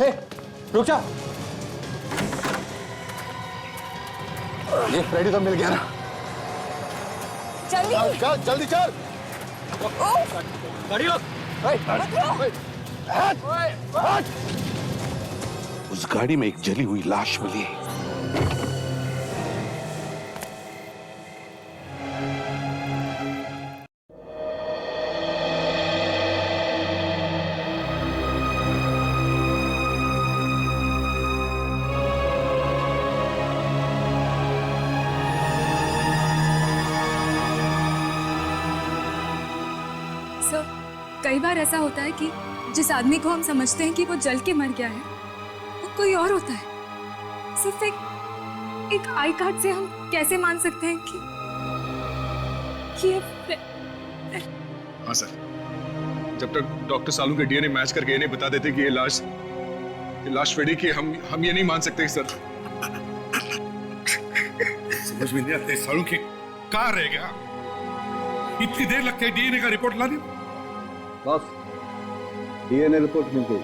हे, रुक जा। ये फ्रेडी तो मिल गया ना। जल्दी चल, जल्दी चल। गाड़ी रोक। हट। उस गाड़ी में एक जली हुई लाश मिली। कई बार ऐसा होता है कि जिस आदमी को हम समझते हैं कि वो जल के मर गया है, वो कोई और होता है। सिर्फ एक आई कार्ड से हम कैसे मान सकते हैं कि ये हाँ सर, जब तक डॉक्टर सालू के डीएनए मैच करके इन्हें बता देते कि ये लाश फ्रेडी की, हम ये नहीं मान सकते सर। समझ में नहीं आते सालू की कहाँ रह गया? इतनी देर लगती है डीएनए का रिपोर्ट लाने? बॉस, डीएनए रिपोर्ट मिल गई।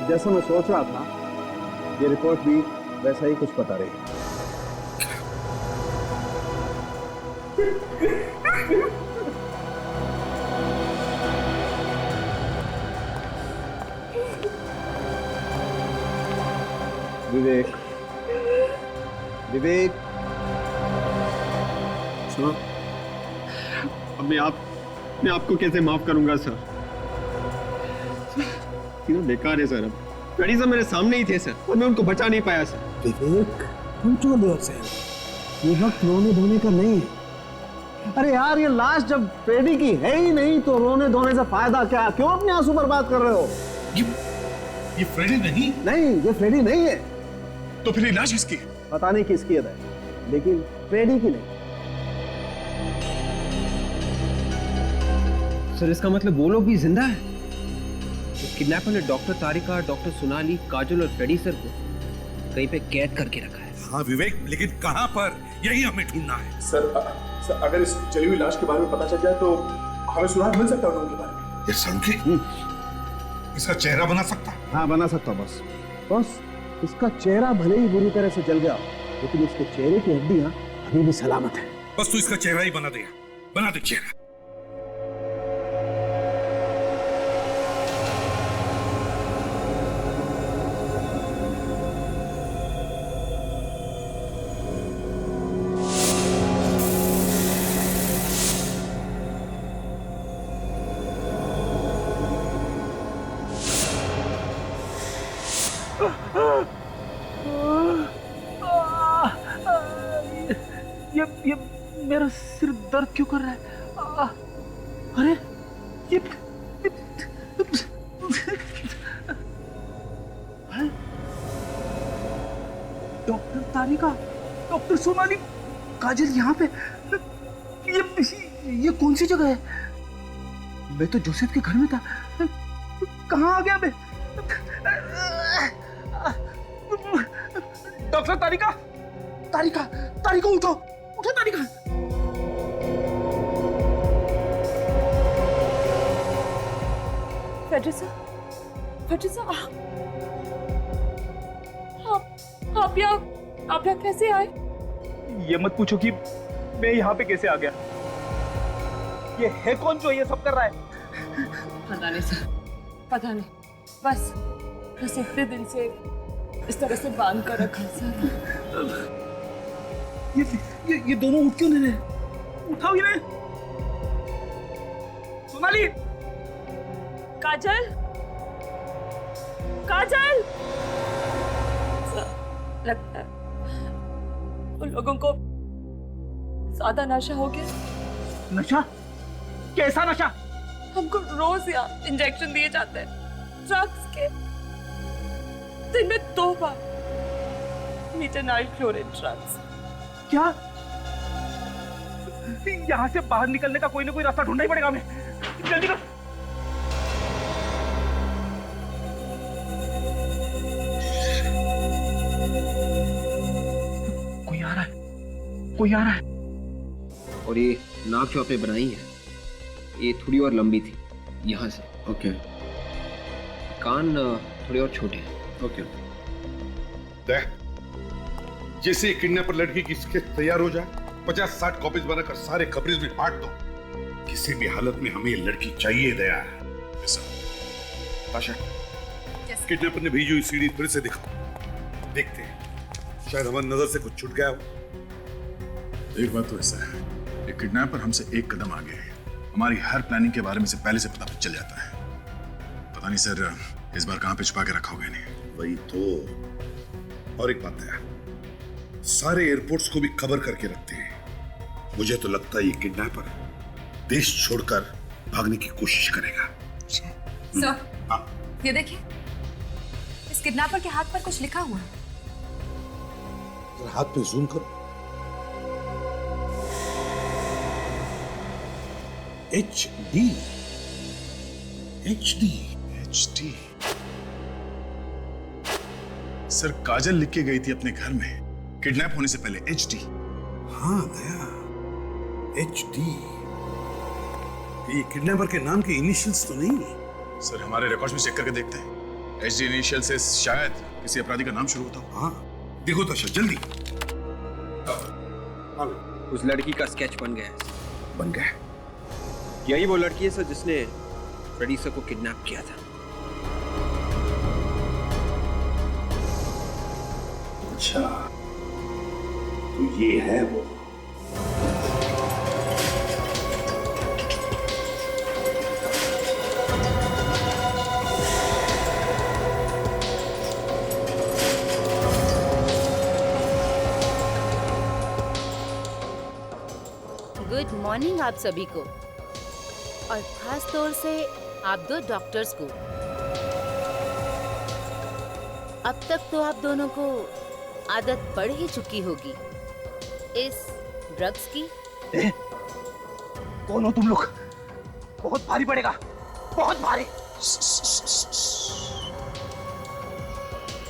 जैसा मैं सोच रहा था, ये रिपोर्ट भी वैसा ही कुछ बता रही है। विवेक, विवेक, सर, अब मैं आपको कैसे माफ करूंगा सर? तीनों बेकार है सर। अब फ्रेडी सर मेरे सामने ही थे सर, और मैं उनको बचा नहीं पाया सर। विवेक, तुम क्यों देर से? ये वक्त रोने धोने का नहीं है। अरे यार, ये लाश जब फ्रेडी की है ही नहीं तो रोने धोने से फायदा क्या? क्यों अपने आंसू बर्बाद कर रहे हो? ये फ्रेडी नहीं? नहीं, ये फ्रेडी नहीं है। तो फिर ये लाश किसकी? पता नहीं किसकी है, लेकिन फ्रेडी की नहीं। सर इसका मतलब वो लोग भी जिंदा है? तो किडनैपर ने डॉक्टर तारिका, डॉक्टर सोनाली, काजल और फ्रेडी सर को कहीं पे कैद करके रखा है। हाँ विवेक, लेकिन कहाँ पर? यही हमें ढूंढना है। सर अगर इस जली हुई लाश के बारे में पता चल जाए तो हमें सुराग मिल सकता है उनके बारे में। ये संख्या इसका चेहरा बना सकता? हाँ, बना सकता बॉस। बॉस, इसका चेहरा भले ही बुरी तरह से जल गया, लेकिन इसके चेहरे की हड्डियां अभी भी सलामत है। बस तू इसका चेहरा ही बना दे, बना दे चेहरा। ये मेरा सिर दर्द क्यों कर रहा है? अरे ये डॉक्टर तारिका, डॉक्टर सोनाली, काजल यहाँ पे। ये कौन सी जगह है? मैं तो जोसेफ के घर में था, कहाँ आ गया मैं? डॉक्टर तारिका, तारिका, तारिका उठो, उठो तारिका। फेड्रिसा, आप यहाँ कैसे आए? ये मत पूछो कि मैं यहाँ पे कैसे आ गया। ये है कौन जो ये सब कर रहा है? पता नहीं सर, पता नहीं। बस इतने दिन से इस तरह से बांध कर रखा सर। ये दोनों उठ क्यों नहीं रहे? उठाओ इन्हें। सोनाली, काजल, काजल। लगता है उन लोगों को ज्यादा नशा हो गया। नशा? कैसा नशा? हमको रोज यहाँ इंजेक्शन दिए जाते हैं ड्रग्स के, दिन में 2 बार मीथेनाइल क्लोराइड ड्रग्स। क्या? यहाँ से बाहर निकलने का कोई ना कोई रास्ता ढूंढना ही पड़ेगा हमें। जल्दी कर। कोई आ रहा है। और ये नाक जो आपने बनाई है, ये थोड़ी और लंबी थी, यहाँ से। ओके कान थोड़े और छोटे हैं। ओके। देख, जैसे किडनैपर लड़की की स्केच तैयार हो जाए, 50-60 कॉपीज बनाकर सारे खबरेज में बांट दो। किसी भी हालत में हमें ये लड़की चाहिए दया। ताशा, किडनैपर ने भेजी हुई सीडी फिर से दिखा, देखते हैं शायद हमारी नजर से कुछ छूट गया हो। एक बात तो ऐसा है, ये किडनैपर हमसे एक कदम आगे है। हमारी हर प्लानिंग के बारे में से पहले से पता चल जाता है। पता नहीं सर, इस बार कहां पे छुपा के रखा होगा इन्हें। वही तो। और एक बात है, सारे एयरपोर्ट्स को भी खबर करके रखते हैं। मुझे तो लगता है ये किडनैपर देश छोड़कर भागने की कोशिश करेगा। सर, हाँ। ये देखिए, इस किडनैपर के हाथ पर कुछ लिखा हुआ है। जरा हाथ पे जूम करो। HD। सर, काजल लिख के गई थी अपने घर में किडनैप होने से पहले HD। हाँ दया, HD। ये किडनैपर के नाम के इनिशियल्स तो नहीं? सर, हमारे रिकॉर्ड्स में चेक करके देखते हैं। HD इनिशियल से शायद किसी अपराधी का नाम शुरू होता हो। हाँ देखो ताशा, जल्दी। उस लड़की का स्केच बन गया है। बन गया। यही वो लड़की है सर जिसने फ्रेडी सर को किडनैप किया था। अच्छा, तो ये है वो। गुड मॉर्निंग आप सभी को, और खास तौर से आप दो डॉक्टर्स को। अब तक तो आप दोनों को आदत पड़ ही चुकी होगी इस ड्रग्स की। कौन हो तुम लोग? बहुत भारी पड़ेगा, बहुत भारी।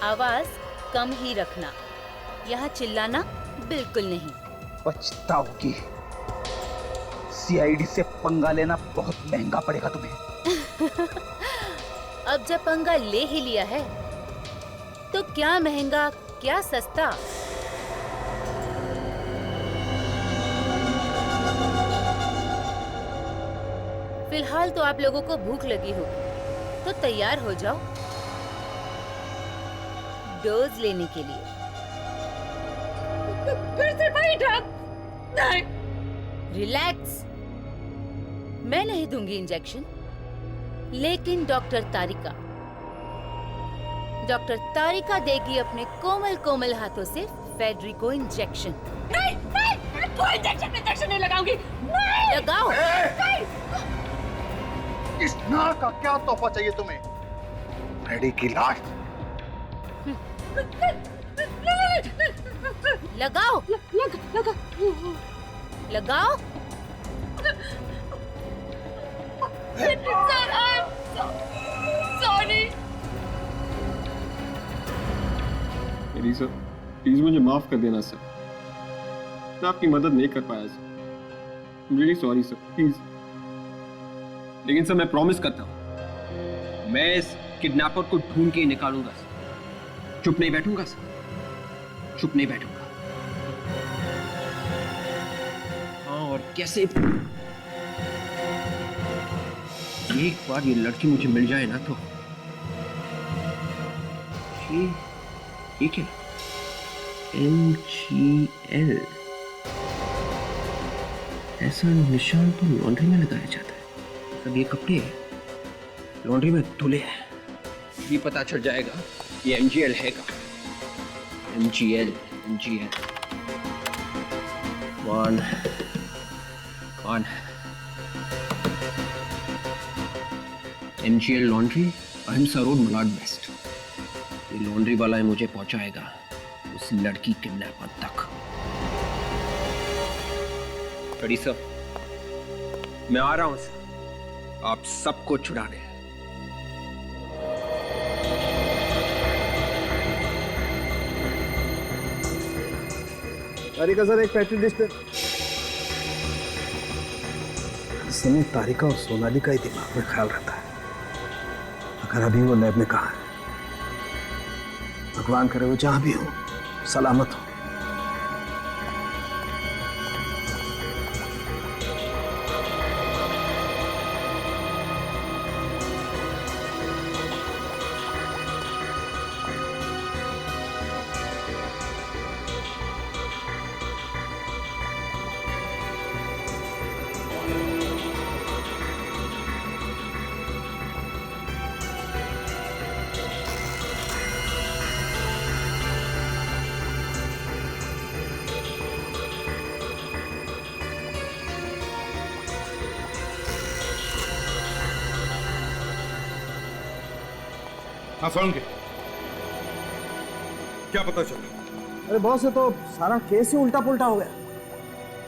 आवाज कम ही रखना, यहाँ चिल्लाना बिल्कुल नहीं। पछताओगी। CID से पंगा लेना बहुत महंगा पड़ेगा तुम्हें। अब जब पंगा ले ही लिया है तो क्या महंगा क्या सस्ता। फिलहाल तो आप लोगों को भूख लगी होगी, तो तैयार हो जाओ डोज लेने के लिए। फिर से वही ड्रग? नहीं। रिलैक्स, मैं नहीं दूंगी इंजेक्शन, लेकिन डॉक्टर तारिका देगी अपने कोमल कोमल हाथों से फेडरिको इंजेक्शन। नहीं, कोई इंजेक्शन नहीं लगाऊंगी। नहीं लगाओ। इस नार का क्या तोहफा चाहिए तुम्हें? फ्रेडी की लाश। लगाओ। लगाओ। फ्रेडी सर, प्लीज मुझे माफ कर देना सर, मैं आपकी मदद नहीं कर पाया sir. I'm really sorry sir, please. लेकिन सर, मैं प्रॉमिस करता हूँ, मैं इस किडनैपर को ढूंढ के निकालूंगा सर। चुप नहीं बैठूंगा सर, चुप नहीं बैठूंगा। हाँ, और कैसे एक बार ये लड़की मुझे मिल जाए ना, तो ये क्या? MGL, ऐसा निशान तो लॉन्ड्री में लगाया जाता है। सब ये कपड़े लॉन्ड्री में धुले हैं, भी पता चल जाएगा ये MGL है का। MGL वन MGL लॉन्ड्री, अहिंसा रोड, मलाड वेस्ट। ये लॉन्ड्री वाला मुझे पहुंचाएगा उस लड़की किडनैपर तक। फ्रेडी सर, मैं आ रहा हूं सर, आप सबको छुड़ाने। तारिका सर, एक पेट्री डिश। समय तारिका और सोनाली का ही दिमाग में ख्याल रहता है। अगर अभी वो लैब में कहाँ है, भगवान करे वो जहां भी हो सलामत हो। हाँ साउंड के क्या पता चला? अरे बॉस, ये तो सारा केस ही उल्टा पुल्टा हो गया।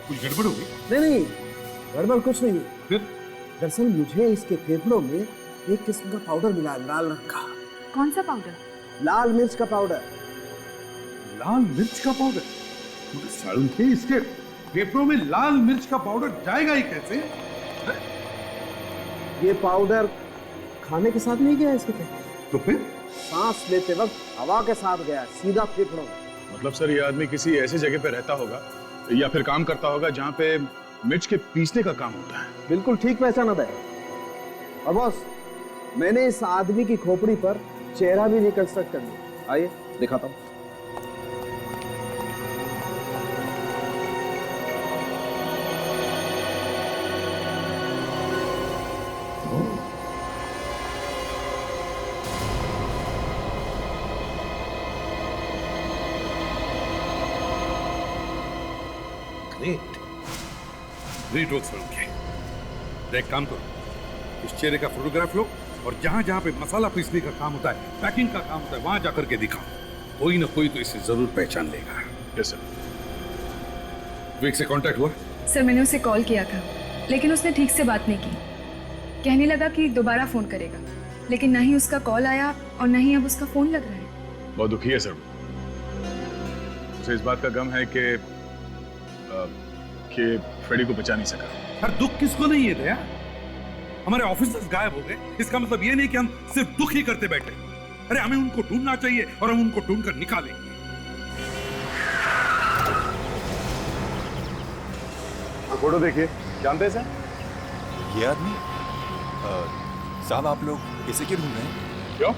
कुछ गड़बड़ हो गई? नहीं, गड़बड़ कुछ नहीं है। फिर? दरअसल मुझे इसके फेफड़ों में एक किस्म का पाउडर मिला है, लाल रंग का। कौन सा पाउडर? लाल मिर्च का पाउडर। लाल मिर्च का पाउडर? मुझे साउंड के इसके फेफड़ों में लाल मिर्च का पाउडर जाएगा ही कैसे? ये पाउडर खाने के साथ नहीं गया इसके फेफड़े, तो फिर सांस लेते वक्त हवा के साथ गया सीधा फेफड़ों में। मतलब सर ये आदमी किसी ऐसी जगह पे रहता होगा या फिर काम करता होगा जहाँ पे मिर्च के पीसने का काम होता है। बिल्कुल ठीक पहचाना था। और बॉस, मैंने इस आदमी की खोपड़ी पर चेहरा भी रिकंस्ट्रक्ट कर लिया। आइए दिखाता हूँ। Great work sir. एक काम करो, इस चेहरे का फोटोग्राफ लो और जहां जहां पे मसाला पीसने का काम होता है, पैकिंग का काम होता है, वहां जाकर के दिखाओ। कोई ना कोई तो इसे जरूर पहचान लेगा। Yes sir. विवेक से कांटेक्ट हुआ? सर मैंने उसे कॉल किया था, लेकिन उसने ठीक से बात नहीं की। कहने लगा कि दोबारा फोन करेगा, लेकिन ना ही उसका कॉल आया और ना ही अब उसका फोन लग रहा है। बहुत दुखी है सर। उसे इस बात का गम है कि फ्रेडी को बचा नहीं सका। हर दुख किसको नहीं है दया? हमारे ऑफिसर्स गायब हो गए, इसका मतलब ये नहीं कि हम सिर्फ दुख ही करते बैठे। अरे हमें उनको ढूंढना चाहिए और हम उनको ढूंढकर निकालेंगे। फोटो देखिए, जानते हैं सर? ये आदमी? साहब आप लोग इसे क्यों ढूंढ रहे हैं? क्यों?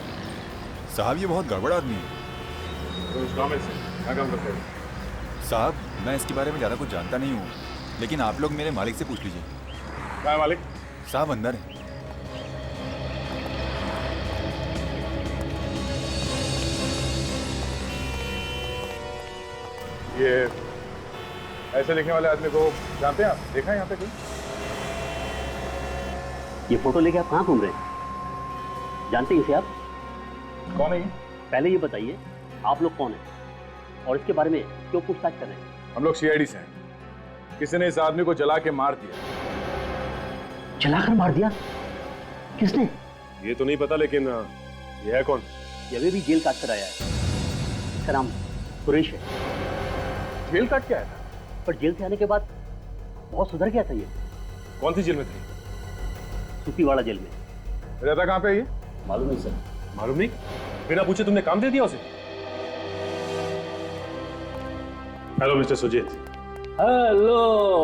साहब ये बहुत गड़बड़ आदमी है। तो उस गाँव में से क्या काम करते हैं? साहब मैं इसके बारे में ज़्यादा कुछ जानता नहीं हूँ, लेकिन आप लोग मेरे मालिक से पूछ लीजिए। क्या है मालिक? साहब अंदर है। ये ऐसे लिखने वाले आदमी को जानते हैं आप? देखा है यहाँ पे कोई? ये फोटो लेके आप कहाँ घूम रहे हैं? जानते हैं इसे आप? कौन है ये? पहले ये बताइए आप लोग कौन हैं और इसके बारे में क्यों पूछताछ कर रहे हैं? हम लोग सीआईडी से हैं। किसी ने इस आदमी को जला के मार दिया। जलाकर मार दिया? किसने? ये तो नहीं पता, लेकिन ये है कौन? ये अभी भी जेल काट कर आया है। इसका नाम सुरेश है। जेल काट के आया था? पर जेल से आने के बाद बहुत सुधर गया था ये। कौन सी जेल में थे? सूपीवाड़ा जेल में। रहता कहाँ पे ये? मालूम नहीं सर। मालूम नहीं? बिना पूछे तुमने काम दे दिया उसे? Hello mister Sujit. हेलो,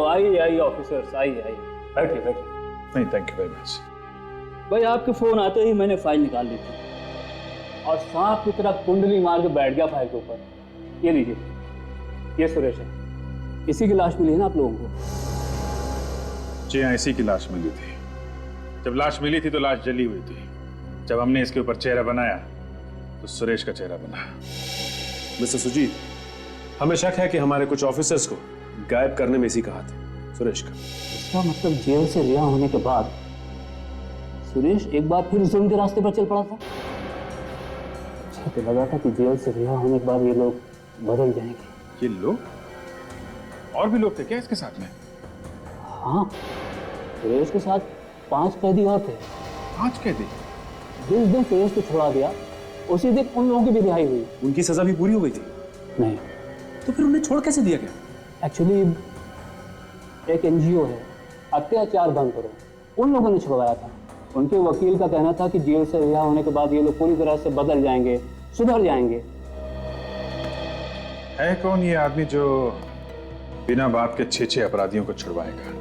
आइए आइए ऑफिसर्स, आइए आइए, बैठिए बैठिए। नहीं, थैंक यू वेरी मच। भाई आपके फोन आते ही मैंने फाइल निकाल ली थी और सांप की तरह कुंडली मार के बैठ गया फाइल के ऊपर। ये लीजिए, ये सुरेश है। इसी की लाश मिली है ना आप लोगों को? जी हाँ, इसी की लाश मिली थी। जब लाश मिली थी तो लाश जली हुई थी। जब हमने इसके ऊपर चेहरा बनाया तो सुरेश का चेहरा बना। मिस्टर सुजीत, हमें शक है कि हमारे कुछ ऑफिसर्स को गायब करने में इसी का हाथ है, सुरेश का। इसका मतलब जेल से रिहा होने के बाद सुरेश एक बार फिर जुल्म के रास्ते पर चल पड़ा था। अच्छा तो लगा था कि जेल से रिहा होने के बाद ये लोग बदल जाएंगे। ये लोग? और भी लोग थे क्या इसके साथ में? हाँ, सुरेश के साथ 5 कैदी और थे। 5 कैदी? जिस दिन सुरेश को छोड़ा गया उसी दिन उन लोगों की भी रिहाई हुई। उनकी सजा भी पूरी हो गई थी? नहीं। तो फिर उन्हें छोड़ कैसे दिया गया? एक्चुअली एक एनजीओ है, अत्याचार बंद करो, उन लोगों ने छुड़वाया था। उनके वकील का कहना था कि जेल से रिहा होने के बाद ये लोग पूरी तरह से बदल जाएंगे, सुधर जाएंगे। है कौन ये आदमी जो बिना बात के 6 अपराधियों को छुड़वाएगा?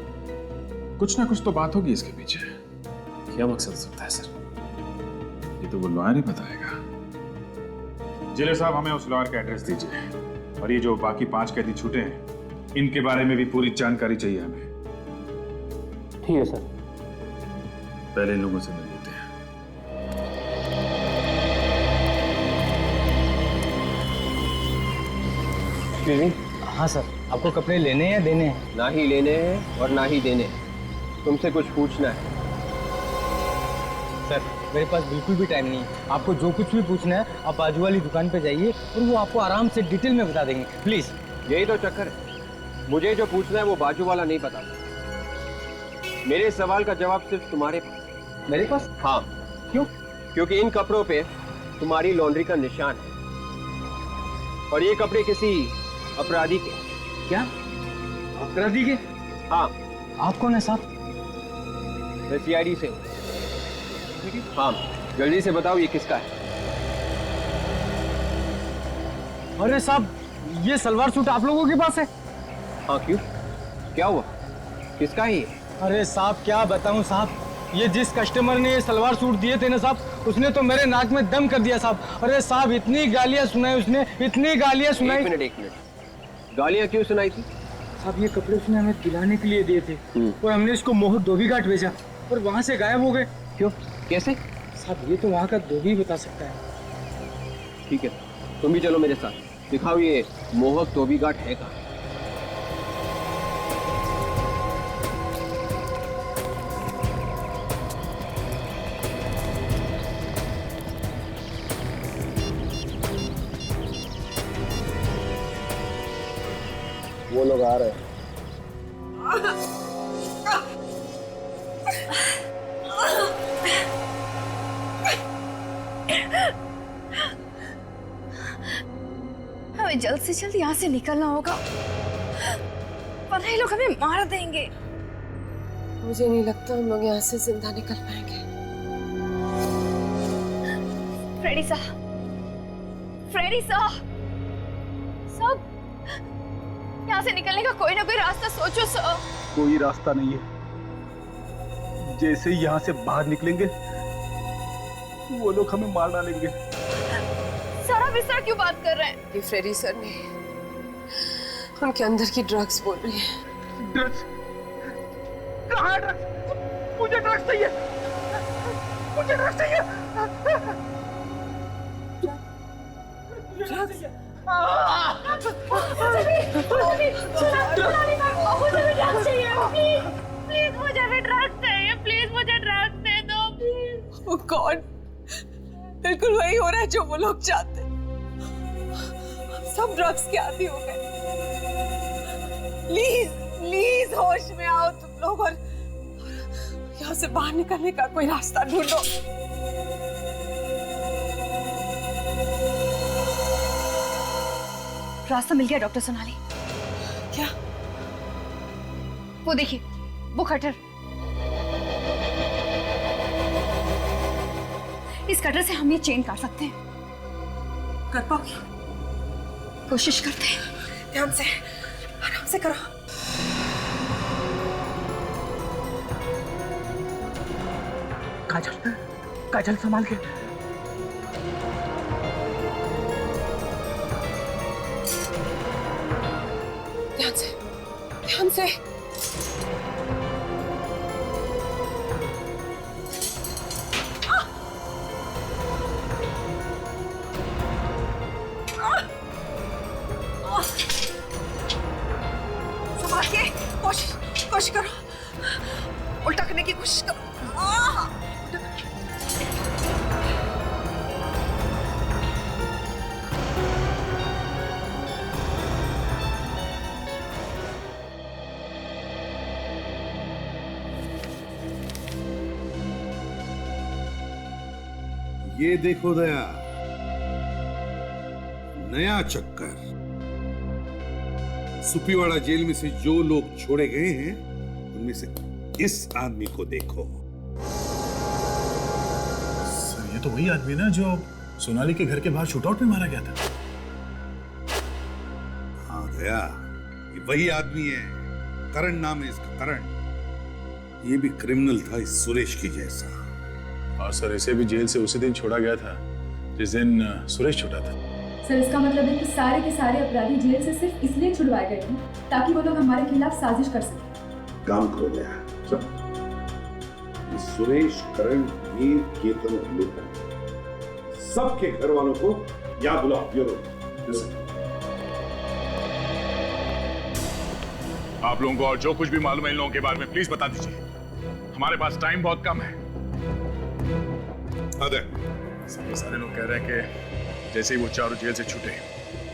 कुछ ना कुछ तो बात होगी इसके पीछे। क्या मकसद हो सकता है सर? ये तो वो लॉयर ही बताएगा। जेलर साहब, हमें उस लॉयर का एड्रेस दीजिए, और ये जो बाकी 5 कैदी छूटे हैं इनके बारे में भी पूरी जानकारी चाहिए हमें। ठीक है सर। पहले इन लोगों से मिल लेते हैं। हाँ सर, आपको कपड़े लेने हैं देने हैं? ना ही लेने हैं और ना ही देने हैं। तुमसे कुछ पूछना है। सर मेरे पास बिल्कुल भी टाइम नहीं है। आपको जो कुछ भी पूछना है आप बाजू वाली दुकान पे जाइए और वो आपको आराम से डिटेल में बता देंगे। प्लीज। यही तो चक्कर है, मुझे जो पूछना है वो बाजू वाला नहीं पता। मेरे सवाल का जवाब सिर्फ तुम्हारे पास। मेरे पास? हाँ। क्यों? क्योंकि इन कपड़ों पे तुम्हारी लॉन्ड्री का निशान है, और ये कपड़े किसी अपराधी के। क्या? अपराधी के? हाँ। आप कौन है साहब? मैं CID से हूँ। हाँ, जल्दी से बताओ ये किसका है? अरे साहब, ये सलवार सूट आप लोगों के पास है? हाँ, क्यों? क्या हुआ? किसका है ये? अरे साहब क्या बताऊं साहब, ये जिस कस्टमर ने ये सलवार सूट दिए थे ना साहब, उसने तो मेरे नाक में दम कर दिया साहब। अरे साहब इतनी गालियां सुनाई उसने, इतनी गालियां सुनाई। एक मिनट। गालियां क्यों सुनाई थी? साहब ये कपड़े उसने हमें दिलाने के लिए दिए थे और हमने इसको मोहक धोबी घाट भेजा और वहाँ से गायब हो गए। क्यों? कैसे? साहब ये तो वहाँ का धोबी बता सकता है। ठीक है, तुम भी चलो मेरे साथ। दिखाओ ये मोहक धोबी घाट है कहाँ? वो लोग आ रहे हैं। हमें जल्द से जल्द यहाँ से निकलना होगा, वरना ये लोग हमें मार देंगे। मुझे नहीं लगता हम लोग यहाँ से जिंदा निकल पाएंगे। फ्रेडी साहब, फ्रेडी साहब, सब यहाँ से निकलने का कोई ना कोई रास्ता सोचो सर। कोई रास्ता नहीं है। जैसे ही यहाँ से बाहर निकलेंगे वो लोग हमें मार डालेंगे। सर आप इस तरह क्यों बात कर रहे हैं? ये फ्रेडी सर ने उनके अंदर की ड्रग्स बोल रही है। ड्रग्स? कहाँ ड्रग्स? मुझे ड्रग्स चाहिए, मुझे ड्रग्स चाहिए। ड्रग्स? प्लीज मुझे भी ड्रग्स चाहिए, प्लीज मुझे ड्रग्स दे दो प्लीज। Oh God, बिल्कुल वही हो रहा है जो वो लोग चाहते। हम सब ड्रग्स के आदी हो गए। प्लीज प्लीज होश में आओ तुम लोग और यहाँ से बाहर निकलने का कोई रास्ता ढूंढो। रास्ता मिल गया डॉक्टर सोनाली। क्या? वो देखिए, वो कटर। इस कटर से हम ये चेन काट सकते हैं। कर पाओगे? कोशिश करते हैं। ध्यान से, आराम से करो। काजल, काजल संभाल के। ध्यान से, ध्यान से। संभाल के, कोशिश करो। उल्टा करने की कोशिश करो। ये देखो दया, नया चक्कर। सुपीवाड़ा जेल में से जो लोग छोड़े गए हैं उनमें से इस आदमी को देखो। सर ये तो वही आदमी ना जो सोनाली के घर के बाहर शूटआउट में मारा गया था। हाँ गया, ये वही आदमी है। करण नाम है इसका, करण। ये भी क्रिमिनल था इस सुरेश की जैसा। और सर इसे भी जेल से उसी दिन छोड़ा गया था जिस दिन सुरेश छूटा था। सर इसका मतलब है कि सारे के सारे अपराधी जेल से सिर्फ इसलिए छुड़वाए गए हैं ताकि वो लोग हमारे खिलाफ साजिश कर सकें। काम करो गया ये सुरेश, करण, वीर, केतन और लूटन, सबके घर वालों को याद बुलाओ ब्यूरो। आप लोगों को और जो कुछ भी मालूम है इन लोगों के बारे में प्लीज बता दीजिए। हमारे पास टाइम बहुत कम है। सारे लोग कह रहे हैं कि जैसे ही वो चारों जेल से छूटे,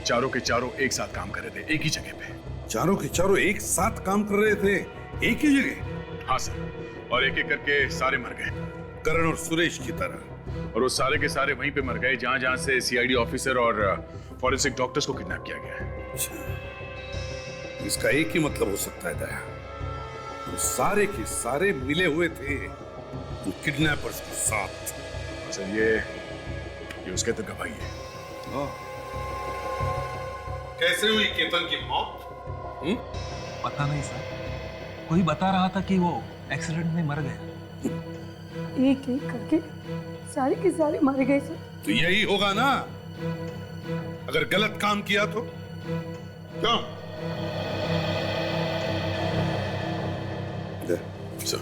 चारों के चारों एक साथ काम कर रहे थे, एक ही जगह पे। चारों के चारों एक साथ काम कर रहे थे एक ही जगह? हाँ सर, और एक एक करके सारे मर गए, करण और सुरेश की तरह। और वो सारे के सारे वहीं पे मर गए जहां जहां से सीआईडी ऑफिसर और फॉरेंसिक डॉक्टर्स को किडनैप किया गया है। इसका एक ही मतलब हो सकता है दया, वो सारे के सारे मिले हुए थे वो किडनैपर्स के साथ। सर ये उसके तो गवाही है। कैसे हुई केतन की मौत? पता नहीं सर, कोई बता रहा था कि वो एक्सीडेंट में मर गया। एक एक करके सारे के सारे मारे गए सर। तो यही होगा ना, अगर गलत काम किया तो। क्यों? सर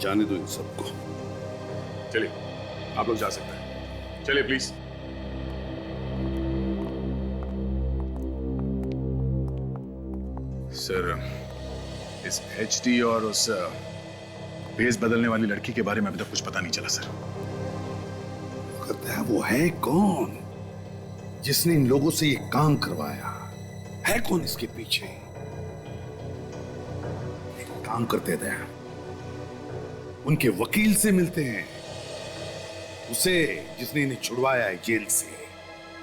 जाने दो इन सबको। चलिए आप लोग जा सकते हैं, चलिए प्लीज। सर इस एचडी और उस भेस बदलने वाली लड़की के बारे में अभी तक कुछ पता नहीं चला सर। कहता है वो है कौन जिसने इन लोगों से ये काम करवाया? है कौन इसके पीछे? एक काम करते थे, उनके वकील से मिलते हैं, उसे जिसने इन्हें छुड़वाया है जेल से।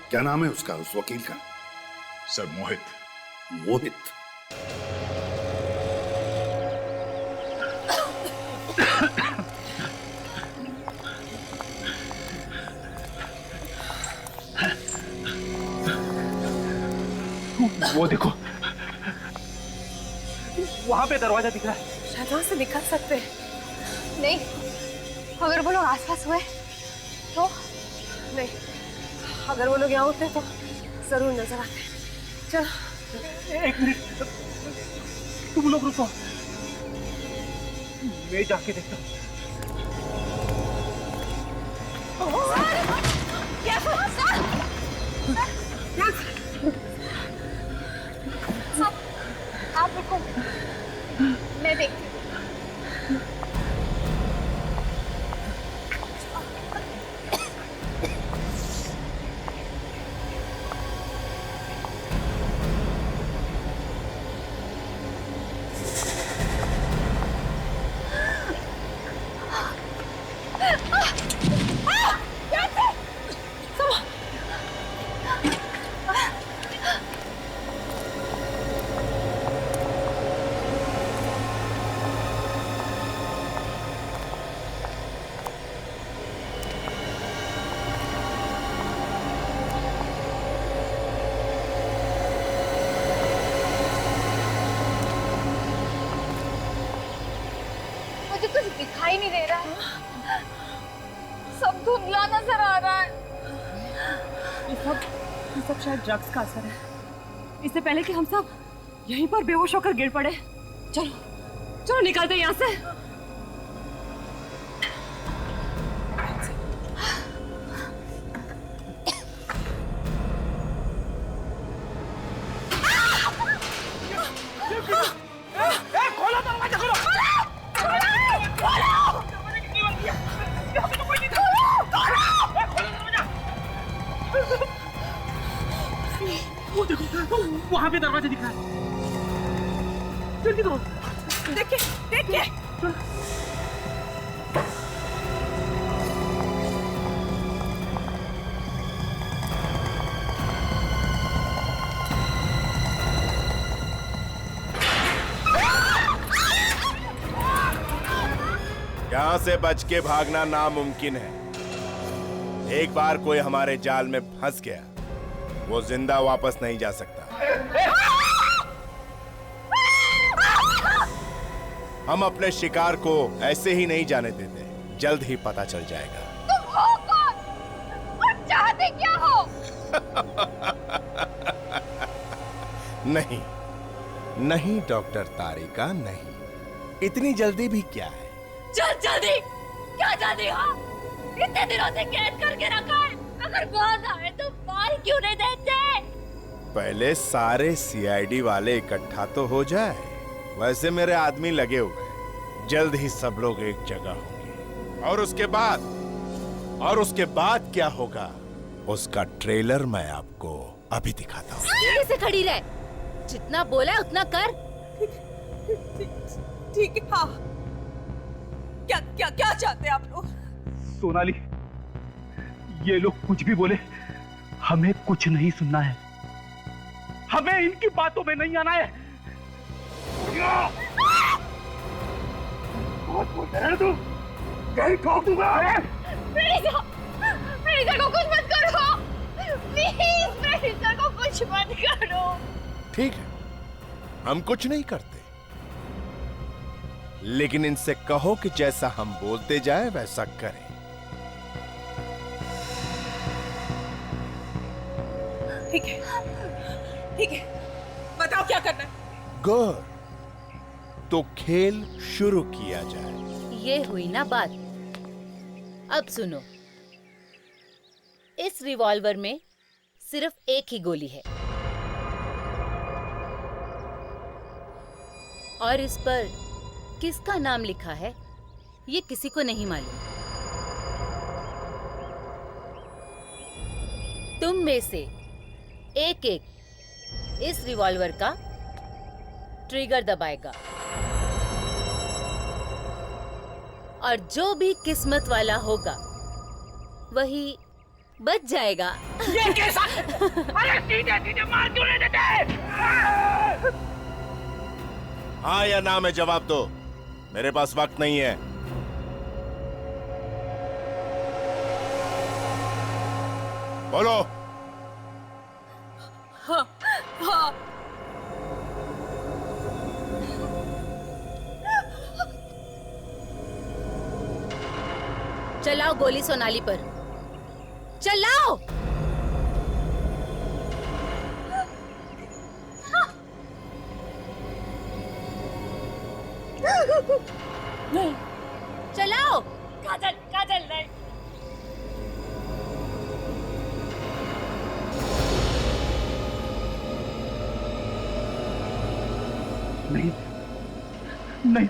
क्या नाम है उसका, उस वकील का? सर मोहित। मोहित? वो देखो वहां पे दरवाजा दिख रहा है। शायद वहां से निकल सकते हैं। नहीं, अगर वो लोग आसपास हुए तो? नहीं, अगर वो लोग यहाँ होते तो जरूर नजर आते। चलो एक मिनट, तुम लोग रुको, मैं जाके देखता हूँ। आप रुको, मैं देखती हूँ। दिखाई नहीं दे रहा है, सब धुंधला नजर आ रहा है। ये सब शायद ड्रग्स का असर है। इससे पहले कि हम सब यहीं पर बेहोश होकर गिर पड़े, चलो चलो निकलते यहाँ से। वो देखो वहां पे दरवाजा दिख रहा है, जल्दी करो। देखिए देखिए, यहाँ से बच के भागना नामुमकिन है। एक बार कोई हमारे जाल में फंस गया, वो जिंदा वापस नहीं जा सकता। हम अपने शिकार को ऐसे ही नहीं जाने देते, जल्द ही पता चल जाएगा। तुम हो कौन और चाहते क्या हो? नहीं नहीं डॉक्टर तारिका, नहीं। इतनी जल्दी भी क्या है? चल जल्दी, क्या जल्दी हो? इतने दिनों से कैद करके रखा है, अगर बाहर आए तो मार क्यों नहीं देते? पहले सारे सीआईडी वाले इकट्ठा तो हो जाए। वैसे मेरे आदमी लगे हुए हैं, जल्द ही सब लोग एक जगह होंगे। और उसके बाद क्या होगा, उसका ट्रेलर मैं आपको अभी दिखाता हूँ। सीधे से खड़ी रह, जितना बोला उतना कर। ठीक है। हाँ, क्या क्या क्या चाहते हैं आप लोग? सोनाली, ये लोग कुछ भी बोले, हमें कुछ नहीं सुनना है। हमें इनकी बातों में नहीं आना है। बहुत बोलते हैं तू, कहीं ठोक दूंगा। प्रीता को कुछ मत करो, प्लीज प्रीता को कुछ मत करो। ठीक है, हम कुछ नहीं करते, लेकिन इनसे कहो कि जैसा हम बोलते जाए वैसा करें। ठीक है, ठीक है, बताओ क्या करना है? गुड, तो खेल शुरू किया जाए। ये हुई ना बात। अब सुनो, इस रिवॉल्वर में सिर्फ एक ही गोली है और इस पर किसका नाम लिखा है ये किसी को नहीं मालूम। तुम में से एक एक इस रिवॉल्वर का ट्रिगर दबाएगा और जो भी किस्मत वाला होगा वही बच जाएगा। ये कैसा? अरे सीधे सीधे मार क्यों नहीं देते? हाँ या ना में जवाब दो, मेरे पास वक्त नहीं है। बोलो। हाँ, हाँ। चलाओ गोली सोनाली पर, चलाओ। नहीं, चलाओ। काजल, काजल नहीं। नहीं, नहीं।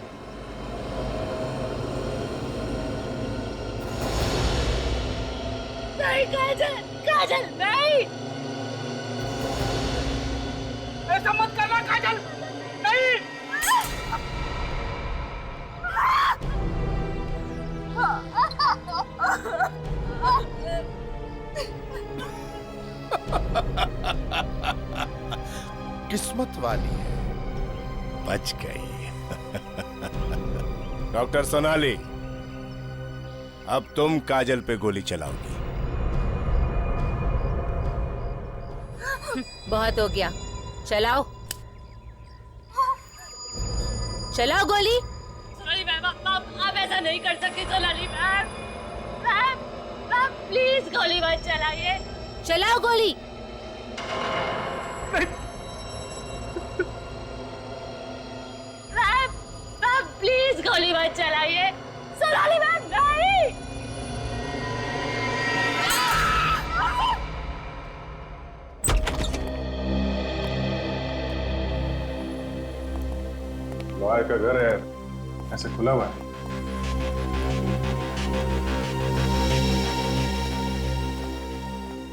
नहीं काजल, काजल नहीं। ऐसा मत करना काजल, नहीं। किस्मत वाली है, बच गई। डॉक्टर सोनाली, अब तुम काजल पे गोली चलाओगी। बहुत हो गया, चलाओ चलाओ गोली। सोनाली मैम, आप ऐसा नहीं कर सकती। Sonali ma'am, ma'am, ma'am please गोली मत चलाइए। चलाओ गोली। मैम, मैम प्लीज गोली मत चलाइए। सोनाली मैम नहीं। लॉयर का घर है, ऐसे खुला हुआ है।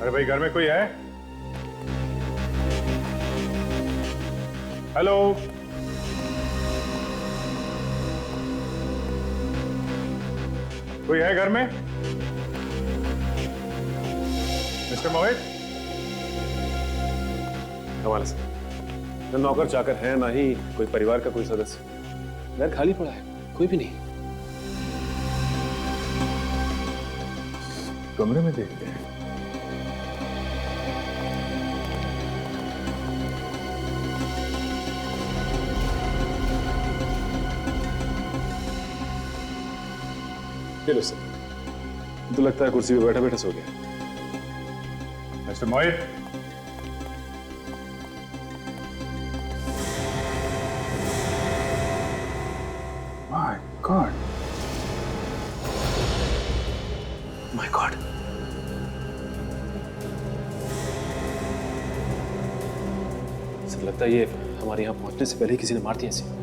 अरे भाई, घर में कोई है? हेलो, कोई है घर में? मिस्टर मोहित? हमारे से न नौकर चाकर है, ना ही कोई परिवार का कोई सदस्य। घर खाली पड़ा है, कोई भी नहीं। कमरे में देखते हैं। चलो सर, तो लगता है कुर्सी पे बैठा बैठा सो गया। Mister Mohit, my God, my God, sir लगता है ये हमारे यहाँ पहुंचने से पहले ही किसी ने मार दिया इसे।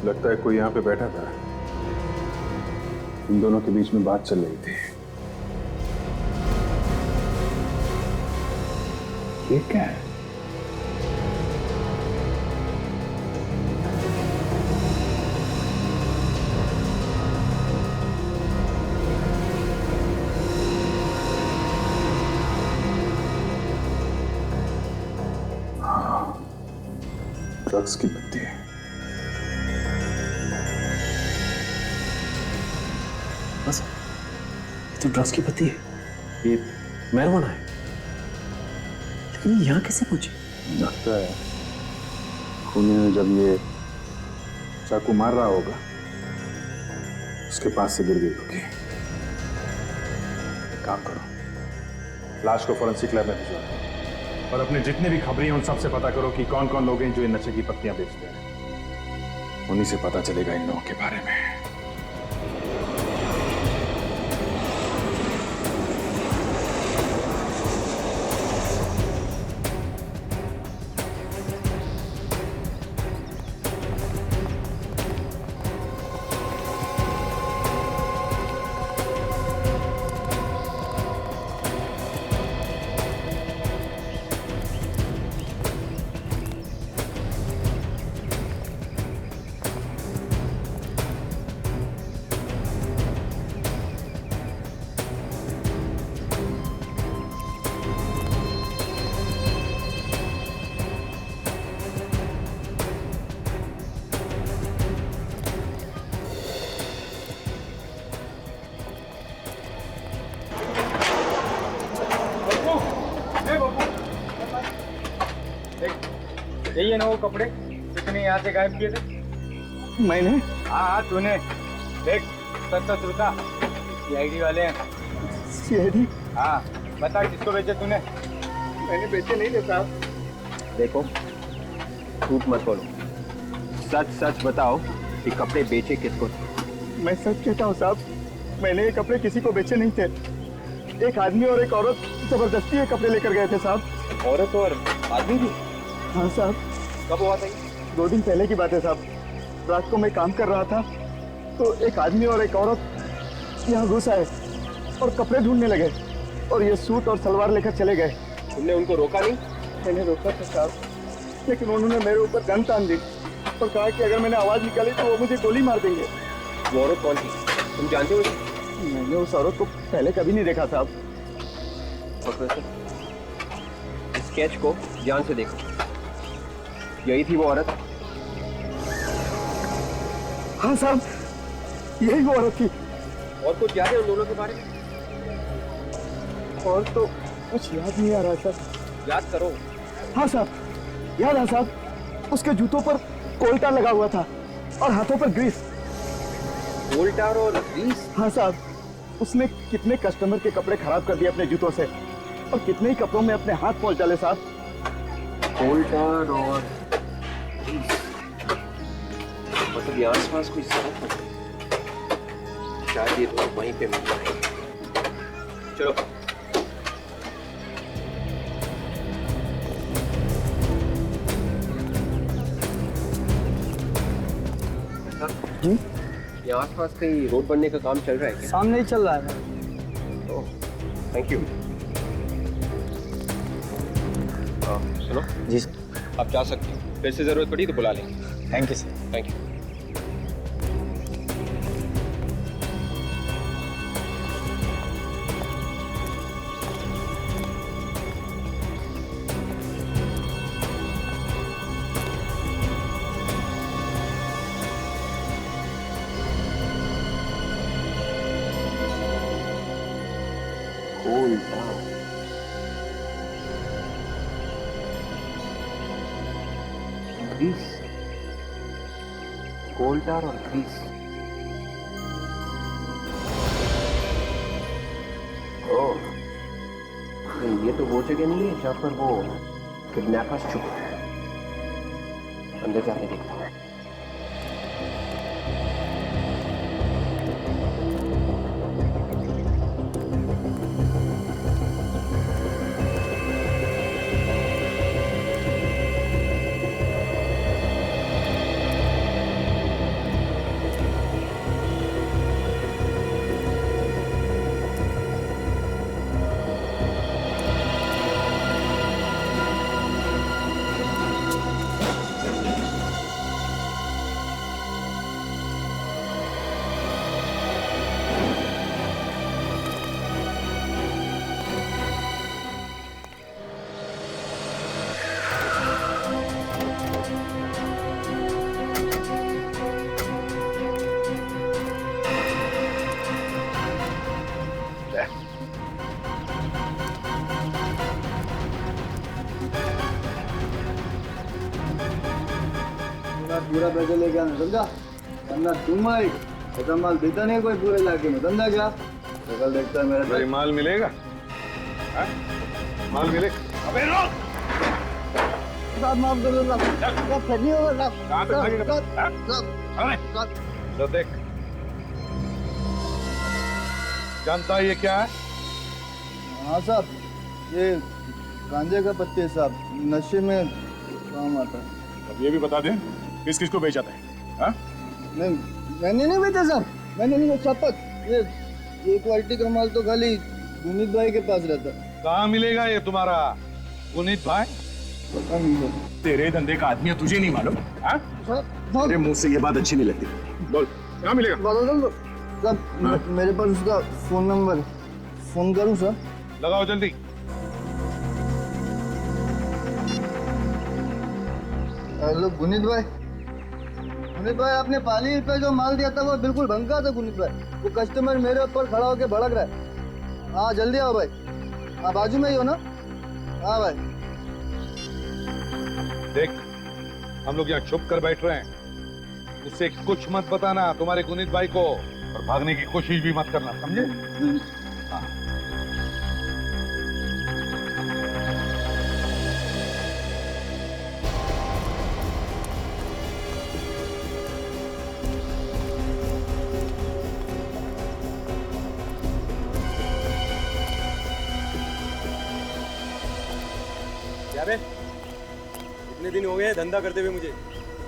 लगता है कोई यहाँ पे बैठा था, इन दोनों के बीच में बात चल रही थी। ये क्या है? हाँ, ड्रग्स की पत्ती है। बस ये तो ड्रग्स की पत्ती है, ये मैरिजुआना है, लेकिन ये यहाँ कैसे पहुंची? लगता है खूनी ने जब ये चाकू मार रहा होगा उसके पास से गिर गई होगी। काम करो, लाश को फोरेंसिक लैब में भिजवाओ और अपने जितने भी खबरें हैं उन सबसे पता करो कि कौन कौन लोग हैं जो इन नशे की पत्तियां बेचते हैं। उन्हीं से पता चलेगा इन लोगों के बारे में। यही है ना वो कपड़े जितने यहाँ से गायब किए थे? मैंने? हाँ तूने। देख सच रुका, सीआईडी वाले हैं। सीआईडी? हाँ बता किसको बेचे तूने? मैंने बेचे नहीं थे साहब। देखो झूठ मत बोलो, सच सच बताओ कि कपड़े बेचे किसको थे? मैं सच कहता हूँ साहब, मैंने ये कपड़े किसी को बेचे नहीं थे। एक आदमी और एक औरत जबरदस्ती ये कपड़े लेकर गए थे साहब। औरत और आदमी भी? हाँ साहब। कब हुआ था? 2 दिन पहले की बात है साहब। रात को मैं काम कर रहा था तो एक आदमी और एक औरत यहाँ घुस आए और कपड़े ढूंढने लगे और ये सूट और सलवार लेकर चले गए। तुमने उनको रोका नहीं? मैंने रोका था साहब, लेकिन उन्होंने मेरे ऊपर गन तान दी और कहा कि अगर मैंने आवाज निकाली तो वो मुझे गोली मार देंगे। वो औरत कौन थी, तुम जानते हो? मैंने उस औरत को पहले कभी नहीं देखा साहब। स्केच को ध्यान से देखो, यही थी वो औरत? हाँ साहब, यही वो औरत थी। और कुछ याद है उन दोनों के बारे में? और तो कुछ याद नहीं आ रहा सर। याद करो। हाँ साहब, याद है साहब, उसके जूतों पर कोल्टा लगा हुआ था और हाथों पर ग्रीस। कोल्टा और ग्रीस? हाँ साहब, उसने कितने कस्टमर के कपड़े खराब कर दिए अपने जूतों से और कितने ही कपड़ों में अपने हाथ पहुंच डाले साहब। कोल्टा और मतलब यहाँ आसपास कोई सड़क है, शायद ये तो वहीं पे मिलता है। चलो जी, यहाँ आसपास कहीं रोड बनने का काम चल रहा है क्या? सामने ही चल रहा है। Thank you. सुनो जी सर, आप जा सकते हो, फिर से जरूरत पड़ी तो बुला लेंगे। Thank you sir. Thank you. Grease, coal tar और ग्रीस। ओह, ये तो वो जगह नहीं है जहां पर वो किडनैपर्स छुपे हैं। अंदर जाके देखता हूँ। पूरा पैसे लेके आना, समझा? वरना तुम भाई ऐसा माल देता नहीं कोई पूरे इलाके में, समझा क्या? तो कल देखता है मेरा भाई माल मिलेगा? हाँ? माल मिले? अबे रोक! साथ माफ कर दो ना, क्या फनी होगा ना? कहाँ तक भागेगा? अरे, तो देख, जानता है ये क्या है? हाँ साहब, ये गांजे का पत्ते है साहब, नशे में काम आता है। अब ये भी बता दें किस किस को बेचा था? हाँ? नहीं, मैंने नहीं बेचा साहब, मैंने नहीं बेचा। शपथ, ये क्वालिटी का माल तो खाली गुनीत भाई के पास रहता। कहाँ मिलेगा ये तुम्हारा गुनीत भाई? पता नहीं है। तेरे धंधे का आदमी है, तुझे नहीं मालूम? हाँ? तेरे मुंह से ये बात अच्छी नहीं लगती। बोल, कहाँ मिलेगा? बदल दो साहब, मेरे पास उसका फोन नंबर है, फोन करूँ सर? लगाओ जल्दी। हेलो गुनीत भाई, आपने पाली पे जो माल दिया था वो बिल्कुल भंगा था गुनीत भाई। वो कस्टमर मेरे ऊपर खड़ा होकर भड़क रहा है। हाँ जल्दी आओ भाई, हाँ बाजू में ही हो ना? हाँ भाई। देख, हम लोग यहाँ छुप कर बैठ रहे हैं, उससे कुछ मत बताना तुम्हारे गुनीत भाई को, और भागने की कोशिश भी मत करना, समझे? हाँ। क्या इतने दिन हो गए धंधा करते हुए मुझे,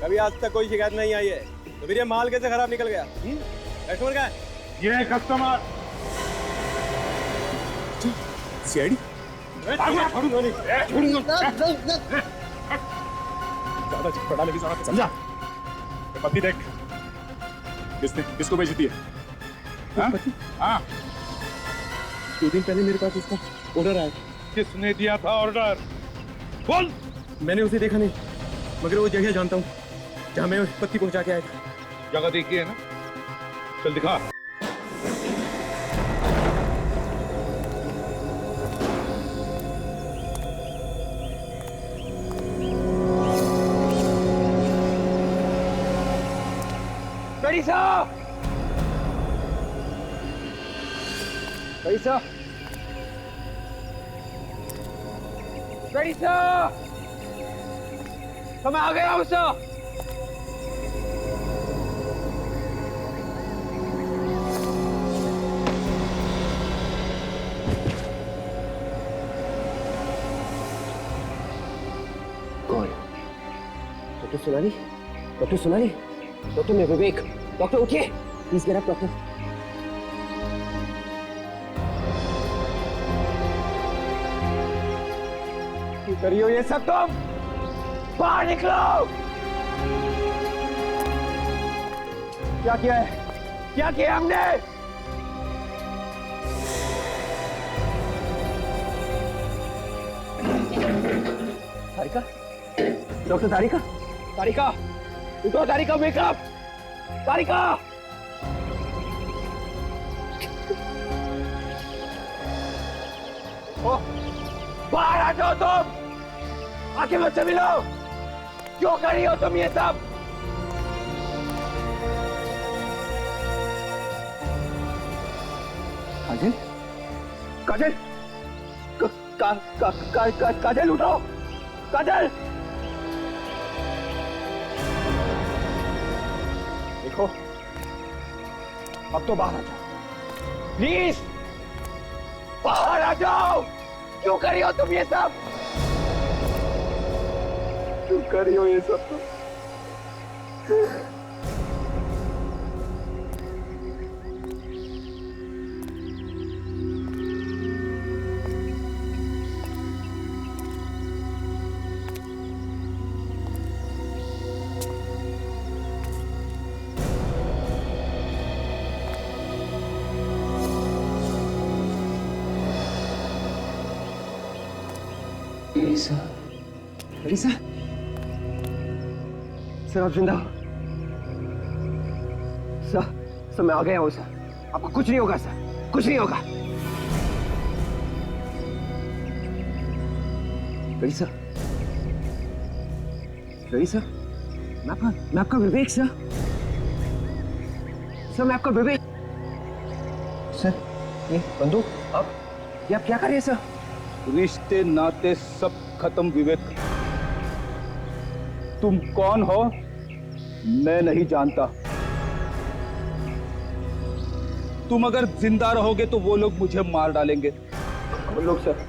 कभी आज तक कोई शिकायत नहीं आई है, तो फिर ये माल कैसे खराब निकल गया? कस्टमर क्या है? ये है कस्टमर। सीआईडी? ज्यादा चिपड़ाने की जरूरत है, समझा? ये पत्ती देख, किसको बेची थी? हाँ, 2 दिन पहले मेरे पास उसका ऑर्डर आया। किसने दिया था ऑर्डर? बोल। मैंने उसे देखा नहीं, मगर वो जगह जानता हूँ जहाँ मैं पत्ती पहुँचा के आया था। जगह देखी है ना? चल दिखा। पैसा तो मैं आ गया हूँ सर। कौन? Doctor Sonali? Doctor Sonali? Doctor मैं विवेक। डॉक्टर उठिए, प्लीज गेट अप डॉक्टर। क्यों करियो ये सब तुम? बाहर निकलो! क्या किया है? क्या किया हमने? तारिका? डॉक्टर तारिका? तारिका! उठो तारिका, वेक अप! तारिका! बाहर आ जाओ तुम! आके मुझसे मिलो! क्यों कर रही हो तुम ये सब? काजल, काजल, काजल उठो, काजल। देखो, अब तो बाहर आ जाओ, प्लीज बाहर आ जाओ। क्यों कर रही हो तुम ये सब? क्यों कर रही हो ये सब तुम? एलिसा, सर आप जिंदा हो? सर मैं आ गया हूँ सर। आपको कुछ नहीं होगा सर, कुछ नहीं होगा। एलिसा, एलिसा, मैं आपका विवेक सर। सर मैं आपका विवेक। सर ये बंदूक आप क्या कर रहे हैं सर? रिश्ते नाते सब खत्म विवेक। तुम कौन हो मैं नहीं जानता। तुम अगर जिंदा रहोगे तो वो लोग मुझे मार डालेंगे। वो लोग सर?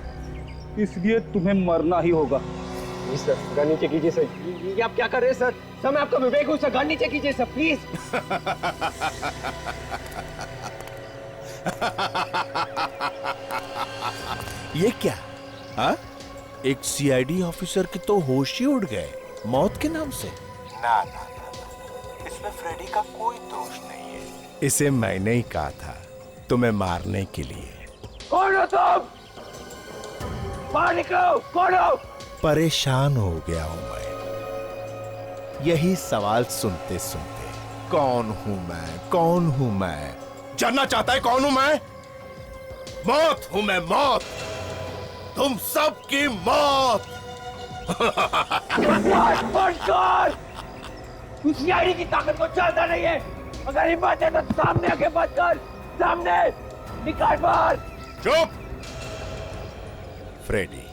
इसलिए तुम्हें मरना ही होगा। जी सर, गन नीचे कीजिए सर। ये आप क्या कर रहे हैं सर? सर मैं आपका विवेक हूँ सर, गन नीचे कीजिए सर प्लीज। ये क्या? हाँ? एक सीआईडी ऑफिसर के तो होश ही उड़ गए मौत के नाम से। ना ना ना, इसमें फ्रेडी का कोई दोष नहीं है। इसे मैंने ही कहा था तुम्हें मारने के लिए। कौन हो तुम? बाहर निकलो, कौन हो? परेशान हो गया हूं मैं यही सवाल सुनते सुनते। कौन हूं मैं, कौन हूं मैं? जानना चाहता है कौन हूं मैं? मौत हूं मैं, मौत। तुम सबकी मौत। तू सीआईडी की ताकत को जानता नहीं है। अगर हिम्मत है तो सामने आके बात कर। सामने निकाल बाहर। चुप। फ्रेडी,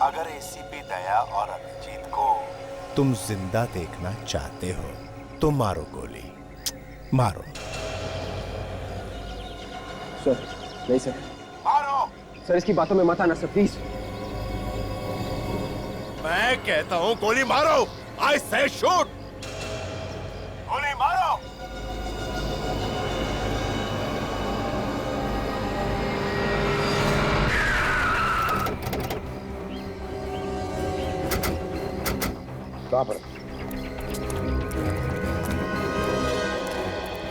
अगर एसीपी दया और अभिजीत को तुम जिंदा देखना चाहते हो तो मारो गोली, मारो। सर नहीं सर, मारो। सर इसकी बातों में मत आना सर प्लीज। मैं कहता हूं गोली मारो। आई से शूट। गोली मारो। कहां पर?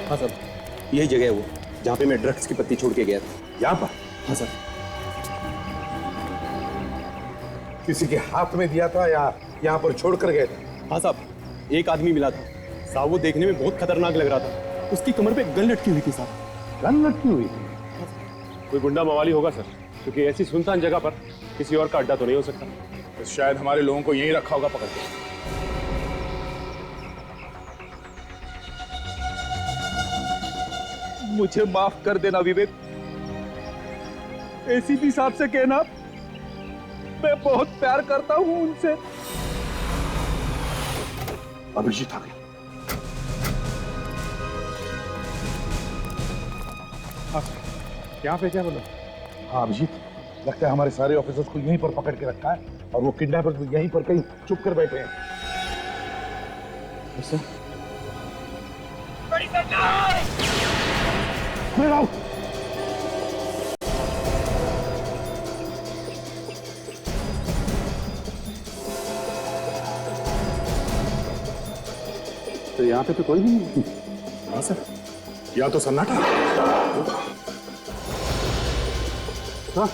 हाँ सर, यही जगह है वो जहाँ पे मैं ड्रग्स की पत्ती छोड़ के गया था। यहाँ पर? हाँ सर। किसी के हाथ में दिया था या यहाँ पर छोड़ कर गए थे? हाँ साहब, एक आदमी मिला था साहब, वो देखने में बहुत खतरनाक लग रहा था। उसकी कमर पे गन लटकी हुई थी साहब। गन लटकी हुई थी? कोई गुंडा मवाली होगा सर, क्योंकि ऐसी सुनसान जगह पर किसी और का अड्डा तो नहीं हो सकता। तो शायद हमारे लोगों को यहीं रखा होगा पकड़ के। मुझे माफ कर देना विवेक। एसीपी साहब से कहना मैं बहुत प्यार करता हूं उनसे। अभिजीत आ गया। क्या पे क्या बोलो? हाँ अभिजीत, लगता है हमारे सारे ऑफिसर्स को यहीं पर पकड़ के रखा है और वो किडनैपर्स भी यहीं पर कहीं चुप कर बैठे हैं। आओ। तो यहाँ पे तो कोई भी नहीं। हाँ सर, या तो सन्नाटा। हाँ।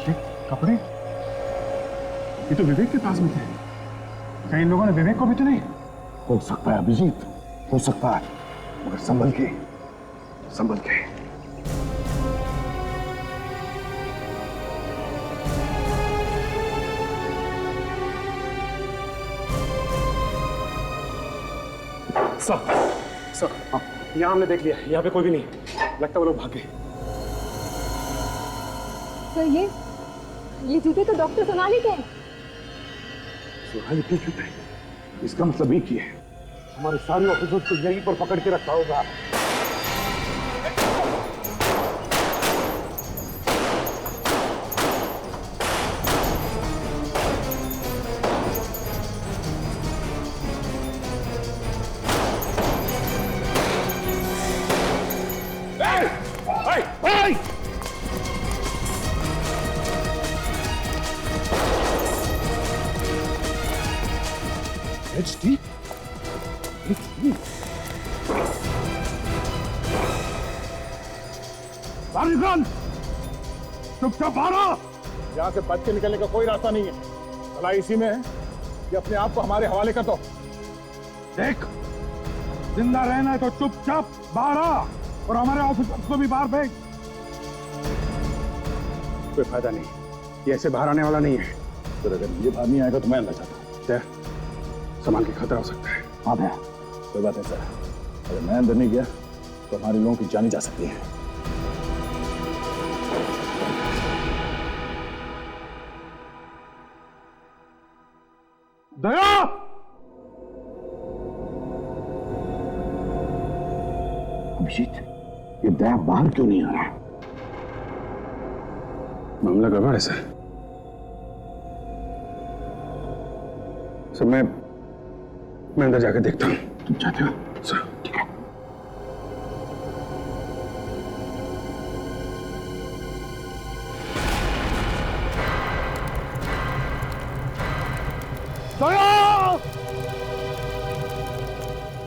ये कपड़े ये तो विवेक के पास में थे। कई लोगों ने विवेक को भी तो नहीं। हो सकता है अभिजीत, हो सकता है, मगर संभल के, संभल के। सर यहाँ हमने देख लिया, यहाँ पे कोई भी नहीं, लगता वो लोग भाग गए। सर ये जूते तो डॉक्टर सोनाली के हैं। सोनाली के जूते? इसका मतलब एक ही है, हमारे सारे ऑफिसर्स को यहीं पर पकड़ के रखा होगा। HD? चुपचाप भागो। यहाँ से बच के निकलने का कोई रास्ता नहीं है, भला इसी में है कि अपने आप को हमारे हवाले कर दो। देख, जिंदा रहना है तो चुपचाप बाहर आ और हमारे ऑफिसर्स को भी बाहर भेज। कोई फायदा नहीं, ये ऐसे बाहर आने वाला नहीं है। तो अगर ये बाहर नहीं आएगा तो मैं अंदर जाता हूँ। सामान की खतरा हो सकता है। हाँ भैया, कोई बात नहीं सर, अगर मैं अंदर नहीं गया तो हमारे लोगों की जान जा सकती है। दया! अभिजीत, ये दया बाहर क्यों नहीं आ रहा है? मामला गड़बड़ है सर। मैं अंदर जाकर देखता हूँ। तुम चाहते हो? सर